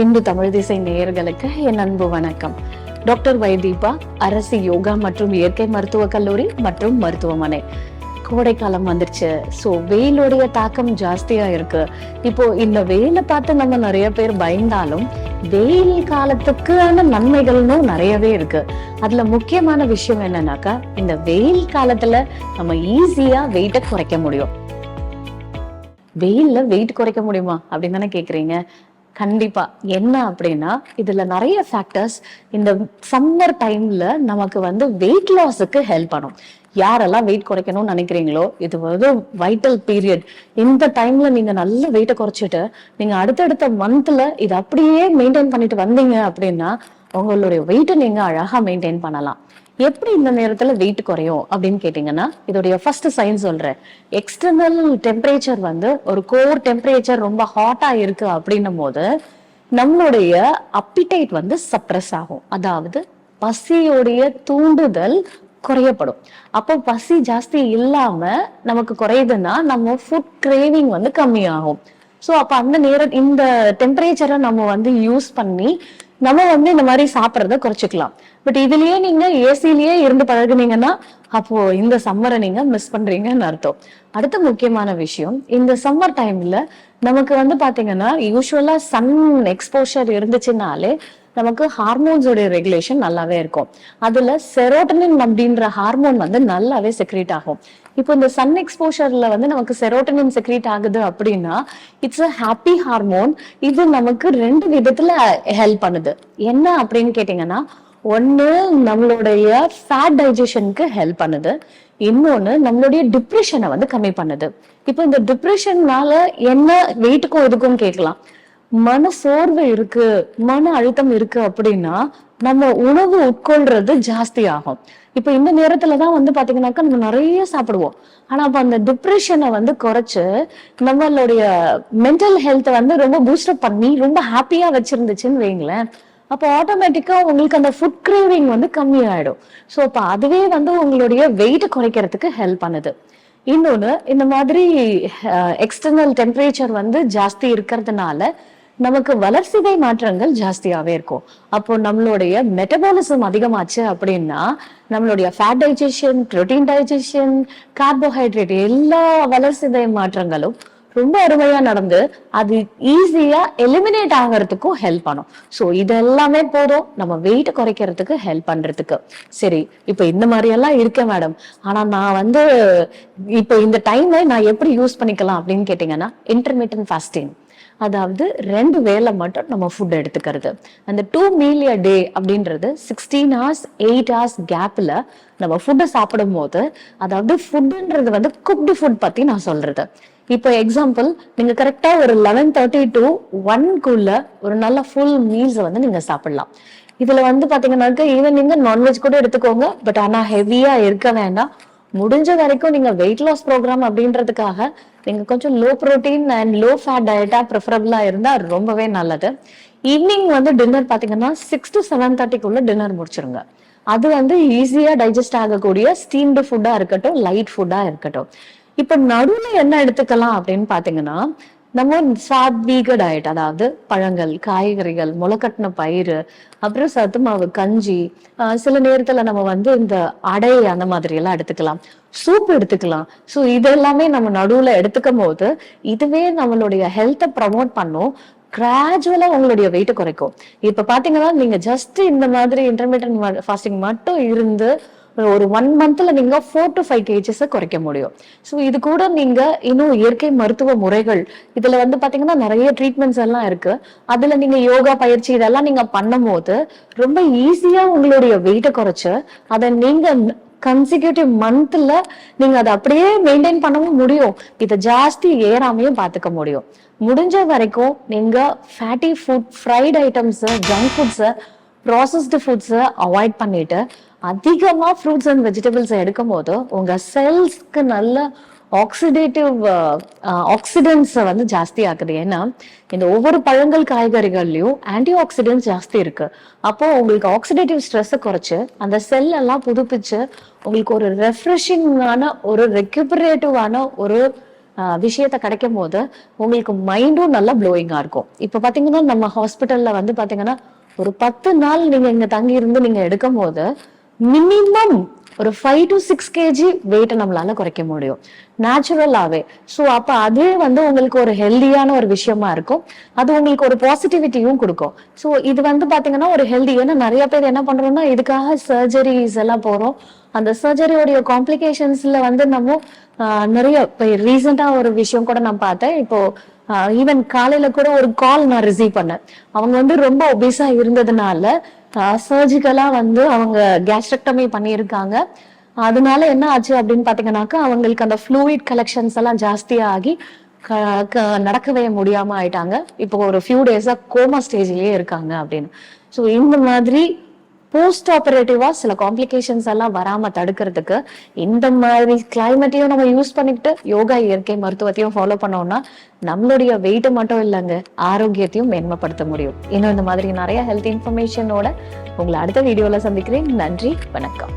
இந்து தமிழ் திசை நேயர்களுக்கு என் அன்பு வணக்கம். டாக்டர் வைதீபா, அரசு யோகா மற்றும் இயற்கை மருத்துவக் கல்லூரி மற்றும் மருத்துவமனை. கோடைக்காலம் வந்துருச்சு. ஸோ வெயிலுடைய தாக்கம் ஜாஸ்தியா இருக்கு. இப்போ இந்த வெயிலை பார்த்து நம்ம நிறைய பேர் பயந்தாலும் வெயில் காலத்துக்கான நன்மைகள்னு நிறையவே இருக்கு. அதுல முக்கியமான விஷயம் என்னன்னாக்கா, இந்த வெயில் காலத்துல நம்ம ஈஸியா வெயிட்டை குறைக்க முடியும். வெயில்ல வெயிட் குறைக்க முடியுமா அப்படின்னு தானே கேக்குறீங்க. கண்டிப்பா. என்ன அப்படின்னா, இதுல நிறைய ஃபேக்டர்ஸ் இந்த சம்மர் டைம்ல நமக்கு வெயிட் லாஸுக்கு ஹெல்ப் பண்ணும். யாரெல்லாம் வெயிட் குறைக்கணும்னு நினைக்கிறீங்களோ, இது வைட்டல் பீரியட். இந்த டைம்ல நீங்க நல்ல வெயிட்டை குறைச்சிட்டு நீங்க அடுத்தடுத்த மந்த்ல இது அப்படியே மெயின்டைன் பண்ணிட்டு வந்தீங்க அப்படின்னா உங்களுடைய வெயிட்டை நீங்க அழகா மெயின்டைன் பண்ணலாம். எப்படி இந்த நேரத்துல வெயிட் குறையும் அப்படின்னு கேட்டீங்கன்னா, இதோடைய ஃபர்ஸ்ட் சைன் சொல்றேன். எக்ஸ்டர்னல் டெம்பரேச்சர் ஒரு கோர் டெம்பரேச்சர் ரொம்ப ஹாட்டா இருக்கு அப்படின்னும் போது நம்மளுடைய அப்பிடைட் சப்ரஸ் ஆகும். அதாவது பசியோடைய தூண்டுதல் குறையப்படும். அப்போ பசி ஜாஸ்தி இல்லாம நமக்கு குறையுதுன்னா நம்ம ஃபுட் கிரேவிங் கம்மியாகும். ஸோ அப்ப அந்த நேரம் இந்த டெம்பரேச்சரை நம்ம யூஸ் பண்ணி நம்ம இந்த மாதிரி சாப்பிட்றத குறைச்சிக்கலாம். பட் இதுலயே நீங்க ஏசிலேயே இருந்து பழகுனீங்கன்னா அப்போ இந்த சம்மரை நீங்க மிஸ் பண்றீங்கன்னு அர்த்தம். அடுத்த முக்கியமான விஷயம், இந்த சம்மர் டைம்ல நமக்கு பாத்தீங்கன்னா யூஸ்வலா சன் எக்ஸ்போஷர் இருந்துச்சுனாலே நமக்கு ஹார்மோன்ஸோட ரெகுலேஷன் நல்லாவே இருக்கும். அதுல செரோட்டனின் அப்படின்ற ஹார்மோன் நல்லாவே செக்ரீட் ஆகும். இப்போ இந்த சன் எக்ஸ்போஷர்ல நமக்கு செரோட்டனின் செக்ரீட் ஆகுது அப்படின்னா இட்ஸ் அ ஹாப்பி ஹார்மோன். இது நமக்கு ரெண்டு விதத்துல ஹெல்ப் பண்ணுது. என்ன அப்படின்னு கேட்டீங்கன்னா, ஒண்ணு நம்மளுடைய ஃபேட் டைஜஷனுக்கு ஹெல்ப் பண்ணுது, இன்னொன்னு நம்மளுடைய டிப்ரெஷனை கம்மி பண்ணுது. இப்போ இந்த டிப்ரெஷன்னால என்ன வெயிட்டுக்கும் இதுக்கும் கேட்கலாம். மன சோர்வு இருக்கு, மன அழுத்தம் இருக்கு அப்படின்னா நம்ம உணவு உட்கொள்றது ஜாஸ்தி ஆகும். இப்ப இந்த நேரத்துலதான் பாத்தீங்கன்னாக்கா நம்ம நிறைய சாப்பிடுவோம். ஆனா அப்ப அந்த டிப்ரெஷனை குறைச்சு நம்மளுடைய மென்டல் ஹெல்த்தை ரொம்ப பூஸ்டப் பண்ணி ரொம்ப ஹாப்பியா வச்சிருந்துச்சுன்னு வைங்களேன், அப்போ ஆட்டோமேட்டிக்கா உங்களுக்கு அந்த ஃபுட் கிரேவிங் கம்மி ஆயிடும். ஸோ அப்ப அதுவே உங்களுடைய வெயிட் குறைக்கிறதுக்கு ஹெல்ப் பண்ணுது. இன்னொன்னு, இந்த மாதிரி எக்ஸ்டர்னல் டெம்பரேச்சர் ஜாஸ்தி இருக்கிறதுனால நமக்கு வளர்சிதை மாற்றங்கள் ஜாஸ்தியாவே இருக்கும். அப்போ நம்மளுடைய மெட்டபாலிசம் அதிகமாச்சு அப்படின்னா நம்மளுடைய fat digestion, protein digestion, carbohydrate எல்லா வளர்சிதை மாற்றங்களும் ரொம்ப அருமையா நடந்து அது ஈஸியா எலிமினேட் ஆகிறதுக்கும் ஹெல்ப் பண்ணும். ஸோ இது எல்லாமே போதும் நம்ம வெயிட் குறைக்கிறதுக்கு ஹெல்ப் பண்றதுக்கு. சரி, இப்ப இந்த மாதிரி எல்லாம் இருக்கேன் மேடம், ஆனா நான் இப்ப இந்த டைம்ல நான் எப்படி யூஸ் பண்ணிக்கலாம் அப்படின்னு கேட்டீங்கன்னா, இன்டர்மீடியன்ட் ஃபாஸ்டிங். அதாவது 2 வேளை மட்டும் நம்ம ஃபுட் எடுத்துக்கிறது. அந்த 2 meal a day அப்படின்றது 16 hours 8 hours கேப்ல நம்ம ஃபுட்டை சாப்பிடும் போது, அதாவது ஃபுட்ன்றது குக்டு ஃபுட் பத்தி நான் சொல்றது. இப்போ எக்ஸாம்பிள், நீங்க கரெக்டா ஒரு 11:30 to 1 ஒரு நல்ல ஃபுல் மீல்ஸ் நீங்க சாப்பிடலாம். இதுல பாத்தீங்கன்னாக்க ஈவன் நீங்க நான்வெஜ் கூட எடுத்துக்கோங்க, பட் ஆனா ஹெவியா இருக்க வேண்டாம். முடிஞ்ச வரைக்கும் நீங்க வெயிட் லாஸ் ப்ரோக்ராம் அப்படின்றதுக்காக நீங்க கொஞ்சம் low protein and low fat டயட்டா ப்ரிஃபரபிளா இருந்தா ரொம்பவே நல்லது. ஈவினிங் டின்னர் பாத்தீங்கன்னா 6 to 7:30 டின்னர் முடிச்சிருங்க. அது ஈஸியா டைஜஸ்ட் ஆகக்கூடிய ஸ்டீம்டு ஃபுட்டா இருக்கட்டும், லைட் ஃபுட்டா இருக்கட்டும். இப்ப நடுவுல என்ன எடுத்துக்கலாம் அப்படின்னு பாத்தீங்கன்னா, நம்ம சாத்வீக டயட், அதாவது பழங்கள், காய்கறிகள், முளைக்கட்டின பயிறு, அப்புறம் சத்து மாவு, கஞ்சி, சில நேரத்துல நம்ம இந்த அடை அந்த மாதிரி எல்லாம் எடுத்துக்கலாம், சூப் எடுத்துக்கலாம். ஸோ இதெல்லாமே நம்ம நடுவுல எடுத்துக்கும் போது இதுவே நம்மளுடைய ஹெல்த்தை ப்ரமோட் பண்ணும். கிராஜுவலா உங்களுடைய வெயிட்டை குறைக்கும். இப்ப பாத்தீங்கன்னா நீங்க ஜஸ்ட் இந்த மாதிரி இன்டர்மீடியன்ட் ஃபாஸ்டிங் மட்டும் இருந்து ஒரு 1 monthல நீங்க 4 to 5 kgs குறைக்க முடியும். ஸோ இது கூட நீங்க இன்னும் இயற்கை மருத்துவ முறைகள், இதுல பாத்தீங்கன்னா நிறைய ட்ரீட்மெண்ட்ஸ் எல்லாம் இருக்கு. அதுல நீங்க யோகா பயிற்சி இதெல்லாம் நீங்க பண்ணும் போது ரொம்ப ஈஸியா உங்களுடைய வெயிட்டை குறைச்சு அதை நீங்க கன்சிக்யூட்டிவ் மந்த்ல நீங்க அதை அப்படியே மெயின்டைன் பண்ணவும் முடியும். இதை ஜாஸ்தி ஏறாமையும் பாத்துக்க முடியும். முடிஞ்ச வரைக்கும் நீங்க fatty food, fried items, junk foods, processed foods avoid பண்ணிட்டு அதிகமா ஃப்ரூட்ஸ் அண்ட் வெஜிடபிள்ஸ் எடுக்கும் போது உங்க செல்ஸ்க்கு நல்ல ஆக்சிடேட்டிவ் ஆக்சிடென்ட்ஸ் ஜாஸ்தி ஆகுது. ஏன்னா இந்த ஒவ்வொரு பழங்கள், காய்கறிகள்லயும் ஆன்டி ஆக்சிடென்ட்ஸ் ஜாஸ்தி இருக்கு. அப்போ உங்களுக்கு ஆக்சிடேட்டிவ் ஸ்ட்ரெஸ்ஸை குறைச்சு அந்த செல் எல்லாம் புதுப்பிச்சு உங்களுக்கு ஒரு ரெஃப்ரெஷிங்கான, ஒரு ரெக்யூபரேட்டிவான ஒரு விஷயத்த கிடைக்கும் போது உங்களுக்கு மைண்டும் நல்லா ப்ளோயிங்கா இருக்கும். இப்ப பாத்தீங்கன்னா நம்ம ஹாஸ்பிட்டல்ல வந்து பாத்தீங்கன்னா ஒரு 10 நாள் நீங்க இங்க தங்கி இருந்து நீங்க எடுக்கும் போது மினிமம் ஒரு 5 to 6 கேஜி வெயிட் நம்மளால குறைக்க முடியும் நேச்சுரலாவே. சோ அப்ப அதே வந்து உங்களுக்கு ஒரு ஹெல்தியான ஒரு விஷயமா இருக்கும். அது உங்களுக்கு ஒரு பாசிட்டிவிட்டியும் கொடுக்கும். சோ இது வந்து பாத்தீங்கன்னா ஒரு ஹெல்தி. ஏன்னா நிறைய பேர் என்ன பண்றோம்னா இதுக்காக சர்ஜரிஸ் எல்லாம் போறோம். அந்த சர்ஜரியோடைய காம்ப்ளிகேஷன்ஸ்ல வந்து நம்ம நிறைய இப்ப ரீசெண்டா ஒரு விஷயம் கூட நான் பார்த்தேன். இப்போ ஈவன் காலையில கூட ஒரு கால் நான் ரிசீவ் பண்ணேன். அவங்க வந்து ரொம்ப ஒபிசா இருந்ததுனால சர்ஜிக்கலா வந்து அவங்க கேஸ்ட்ரெக்டமி பண்ணியிருக்காங்க. அதனால என்ன ஆச்சு அப்படின்னு பாத்தீங்கன்னாக்கா அவங்களுக்கு அந்த ஃப்ளூயிட் கலெக்ஷன்ஸ் எல்லாம் ஜாஸ்தியா ஆகி நடக்கவே முடியாம ஆயிட்டாங்க. இப்போ ஒரு ஃபியூ டேஸா கோமா ஸ்டேஜ்லயே இருக்காங்க அப்படின்னு. ஸோ இந்த மாதிரி போஸ்ட் ஆபரேட்டிவா சில காம்ப்ளிகேஷன்ஸ் எல்லாம் வராம தடுக்கிறதுக்கு இந்த மாதிரி கிளைமேட்டையும் நம்ம யூஸ் பண்ணிக்கிட்டு யோகா இயற்கை மருத்துவத்தையும் ஃபாலோ பண்ணோம்னா நம்மளுடைய வெயிட் மட்டும் இல்லைங்க, ஆரோக்கியத்தையும் மேன்மைப்படுத்த முடியும். இன்னும் இந்த மாதிரி நிறைய ஹெல்த் இன்ஃபர்மேஷனோட உங்களை அடுத்த வீடியோல சந்திக்கிறேன். நன்றி, வணக்கம்.